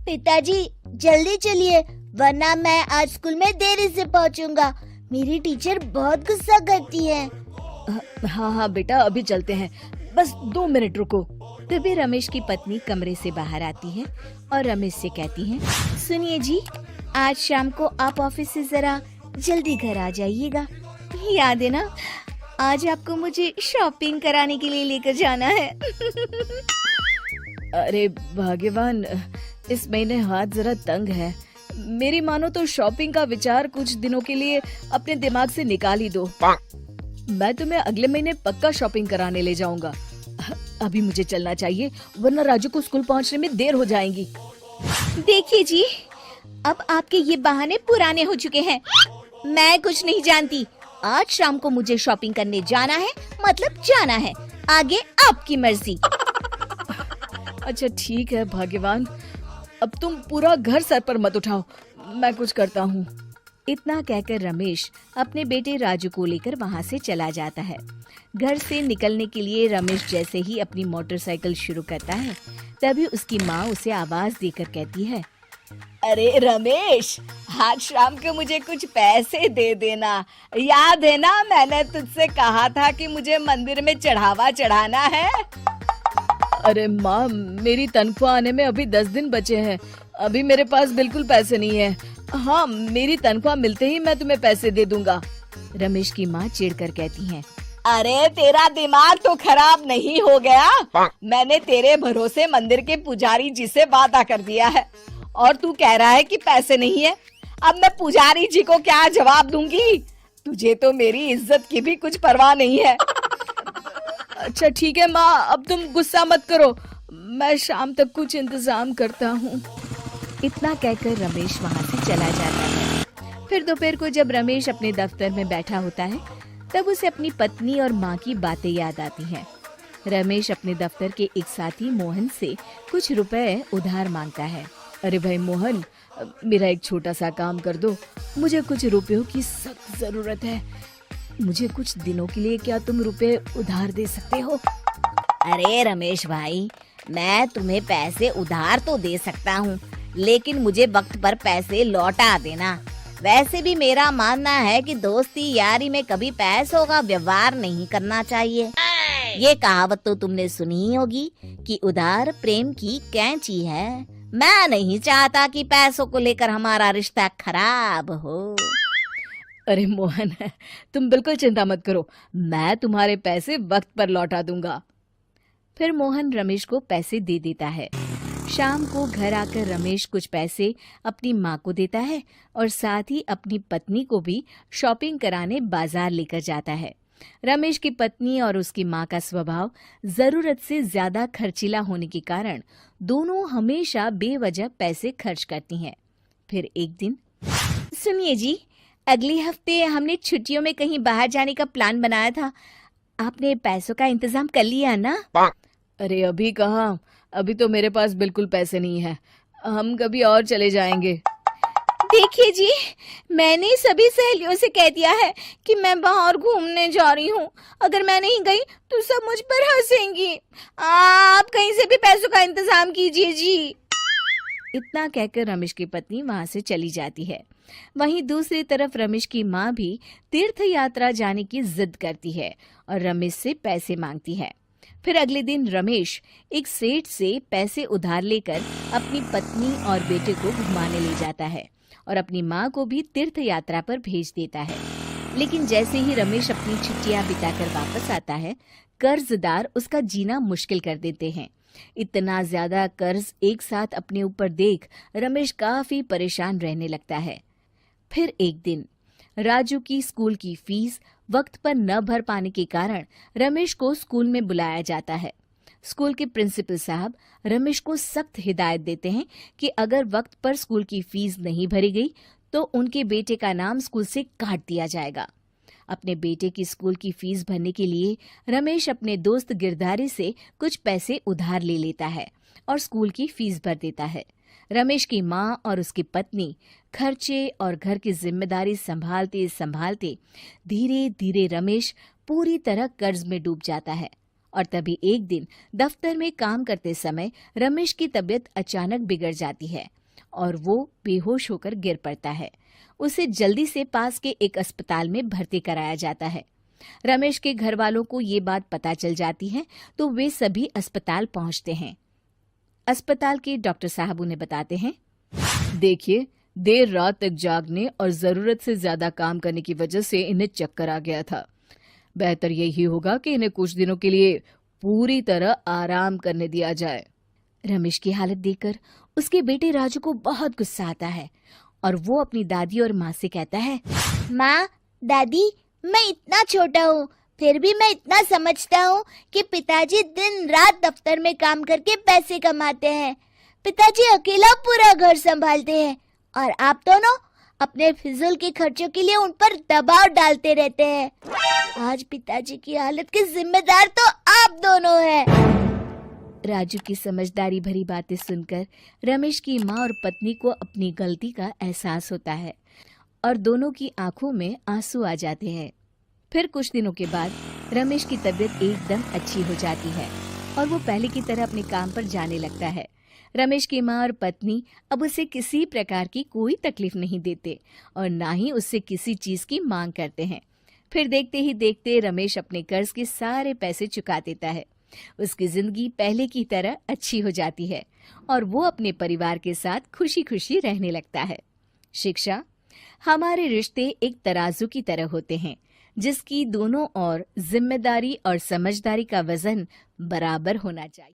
पिताजी जल्दी चलिए, वरना मैं आज स्कूल में देरी से पहुंचूंगा। मेरी टीचर बहुत गुस्सा करती है। हाँ हाँ बेटा, अभी चलते हैं, बस 2 मिनट रुको। तभी रमेश की पत्नी कमरे से बाहर आती है और रमेश से कहती है, सुनिए जी, आज शाम को आप ऑफिस से जरा जल्दी घर आ जाइएगा। याद है ना, आज आपको मुझे शॉपिंग कराने के लिए लेकर जाना है। अरे भाग्यवान, इस महीने हाथ जरा तंग है। मेरी मानो तो शॉपिंग का विचार कुछ दिनों के लिए अपने दिमाग से निकाल ही दो। मैं तुम्हें अगले महीने पक्का शॉपिंग कराने ले जाऊंगा। अभी मुझे चलना चाहिए, वरना राजू को स्कूल पहुंचने में देर हो जाएगी। देखिए जी, अब आपके ये बहाने पुराने हो चुके हैं। मैं कुछ नहीं जानती। आज शाम को मुझे शॉपिंग करने जाना है, मतलब जाना है। आगे आपकी मर्जी। अच्छा ठीक है भाग्यवान, अब तुम पूरा घर सर पर मत उठाओ, मैं कुछ करता हूँ। इतना कहकर रमेश अपने बेटे राजू को लेकर वहाँ से चला जाता है। घर से निकलने के लिए रमेश जैसे ही अपनी मोटरसाइकिल शुरू करता है, तभी उसकी माँ उसे आवाज देकर कहती है, अरे रमेश, आज शाम को मुझे कुछ पैसे दे देना। याद है ना, मैंने तुझसे कहा था कि मुझे मंदिर में चढ़ावा चढ़ाना है। अरे माँ, मेरी तनख्वाह आने में अभी 10 दिन बचे हैं। अभी मेरे पास बिल्कुल पैसे नहीं है। हाँ, मेरी तनख्वाह मिलते ही मैं तुम्हें पैसे दे दूंगा। रमेश की माँ चिढ़कर कहती है, अरे तेरा दिमाग तो खराब नहीं हो गया? मैंने तेरे भरोसे मंदिर के पुजारी जी से वादा कर दिया है और तू कह रहा है कि पैसे नहीं है। अब मैं पुजारी जी को क्या जवाब दूंगी? तुझे तो मेरी इज्जत की भी कुछ परवाह नहीं है। अच्छा ठीक है माँ, अब तुम गुस्सा मत करो, मैं शाम तक कुछ इंतजाम करता हूँ। इतना कहकर रमेश वहाँ से चला जाता है। फिर दोपहर को जब रमेश अपने दफ्तर में बैठा होता है, तब उसे अपनी पत्नी और माँ की बातें याद आती हैं। रमेश अपने दफ्तर के एक साथी मोहन से कुछ रुपए उधार मांगता है। अरे भाई मोहन, मेरा एक छोटा सा काम कर दो, मुझे कुछ रुपयों की सख्त जरूरत है। मुझे कुछ दिनों के लिए क्या तुम रुपए उधार दे सकते हो? अरे रमेश भाई, मैं तुम्हें पैसे उधार तो दे सकता हूँ, लेकिन मुझे वक्त पर पैसे लौटा देना। वैसे भी मेरा मानना है कि दोस्ती यारी में कभी पैसों का व्यवहार नहीं करना चाहिए। ये कहावत तो तुमने सुनी ही होगी कि उधार प्रेम की कैंची है। मैं नहीं चाहता कि पैसों को लेकर हमारा रिश्ता खराब हो। अरे मोहन, तुम बिल्कुल चिंता मत करो, मैं तुम्हारे पैसे वक्त पर लौटा दूंगा। फिर मोहन रमेश को पैसे दे देता है। शाम को घर आकर रमेश कुछ पैसे अपनी माँ को देता है और साथ ही अपनी पत्नी को भी शॉपिंग कराने बाजार लेकर जाता है। रमेश की पत्नी और उसकी माँ का स्वभाव जरूरत से ज्यादा खर्चीला होने के कारण दोनों हमेशा बेवजह पैसे खर्च करती हैं। फिर एक दिन, सुनिए जी, अगले हफ्ते हमने छुट्टियों में कहीं बाहर जाने का प्लान बनाया था। आपने पैसों का इंतजाम कर लिया ना? अरे अभी कहाँ, अभी तो मेरे पास बिल्कुल पैसे नहीं है। हम कभी और चले जाएंगे। देखिए जी, मैंने सभी सहेलियों से कह दिया है कि मैं बाहर घूमने जा रही हूँ। अगर मैं नहीं गई तो सब मुझ पर हंसेंगी। आप कहीं से भी पैसों का इंतजाम कीजिए जी। इतना कहकर रमेश की पत्नी वहाँ से चली जाती है। वहीं दूसरी तरफ रमेश की माँ भी तीर्थ यात्रा जाने की जिद करती है और रमेश से पैसे मांगती है। फिर अगले दिन रमेश एक सेठ से पैसे उधार लेकर अपनी पत्नी और बेटे को घुमाने ले जाता है और अपनी माँ को भी तीर्थ यात्रा पर भेज देता है। लेकिन जैसे ही रमेश अपनी छुट्टियां बिताकर वापस आता है, कर्जदार उसका जीना मुश्किल कर देते हैं। इतना ज्यादा कर्ज एक साथ अपने ऊपर देख रमेश काफी परेशान रहने लगता है। फिर एक दिन राजू की स्कूल की फीस वक्त पर न भर पाने के कारण रमेश को स्कूल में बुलाया जाता है। स्कूल के प्रिंसिपल साहब रमेश को सख्त हिदायत देते हैं कि अगर वक्त पर स्कूल की फीस नहीं भरी गई तो उनके बेटे का नाम स्कूल से काट दिया जाएगा। अपने बेटे की स्कूल की फीस भरने के लिए रमेश अपने दोस्त गिरधारी से कुछ पैसे उधार ले लेता है और स्कूल की फीस भर देता है। रमेश की माँ और उसकी पत्नी खर्चे और घर की जिम्मेदारी संभालते संभालते धीरे धीरे रमेश पूरी तरह कर्ज में डूब जाता है और तभी एक दिन दफ्तर में काम करते समय रमेश की तबीयत अचानक बिगड़ जाती है और वो बेहोश होकर गिर पड़ता है। उसे जल्दी से पास के एक अस्पताल में भर्ती कराया जाता है। रमेश के घर वालों को ये बात पता चल जाती है तो वे सभी अस्पताल पहुंचते हैं। अस्पताल के डॉक्टर साहब उन्हें बताते हैं, देखिए, देर रात तक जागने और जरूरत से ज्यादा काम करने की वजह से इन्हें चक्कर आ गया था। बेहतर यही होगा कि इन्हें कुछ दिनों के लिए पूरी तरह आराम करने दिया जाए। रमेश की हालत देखकर उसके बेटे राजू को बहुत गुस्सा आता है और वो अपनी दादी और माँ से कहता है, माँ, दादी, मैं इतना छोटा हूँ, फिर भी मैं इतना समझता हूँ कि पिताजी दिन रात दफ्तर में काम करके पैसे कमाते हैं। पिताजी अकेला पूरा घर संभालते हैं और आप दोनों अपने फिजूल के खर्चों के लिए उन पर दबाव डालते रहते हैं। आज पिताजी की हालत के जिम्मेदार तो आप दोनों हैं। राजू की समझदारी भरी बातें सुनकर रमेश की माँ और पत्नी को अपनी गलती का एहसास होता है और दोनों की आंखों में आंसू आ जाते हैं। फिर कुछ दिनों के बाद रमेश की तबीयत एकदम अच्छी हो जाती है और वो पहले की तरह अपने काम पर जाने लगता है। रमेश की माँ और पत्नी अब उसे किसी प्रकार की कोई तकलीफ नहीं देते और ना ही उससे किसी चीज की मांग करते हैं। फिर देखते ही देखते रमेश अपने कर्ज के सारे पैसे चुका देता है। उसकी जिंदगी पहले की तरह अच्छी हो जाती है और वो अपने परिवार के साथ खुशी खुशी रहने लगता है। शिक्षा, हमारे रिश्ते एक तराजू की तरह होते हैं जिसकी दोनों ओर जिम्मेदारी और समझदारी का वजन बराबर होना चाहिए।